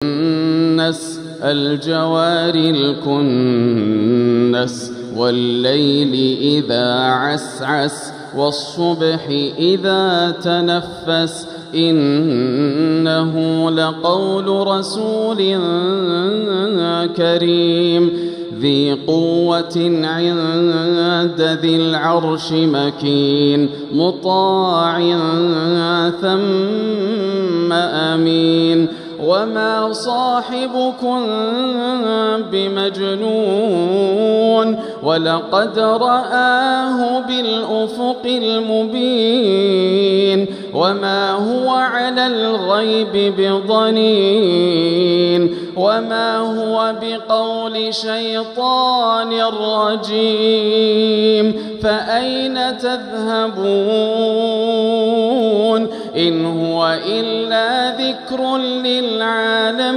الكنس الجوار الكنس والليل إذا عسعس والصبح إذا تنفس إنه لقول رسول كريم ذي قوة عند ذي العرش مكين مطاع ثم أمين وما صاحبكم بمجنون ولقد رآه بالأفق المبين وما هو على الغيب بضنين وما هو بقول شيطان رجيم فأين تذهبون إن هو إلا ذكر للعالمين.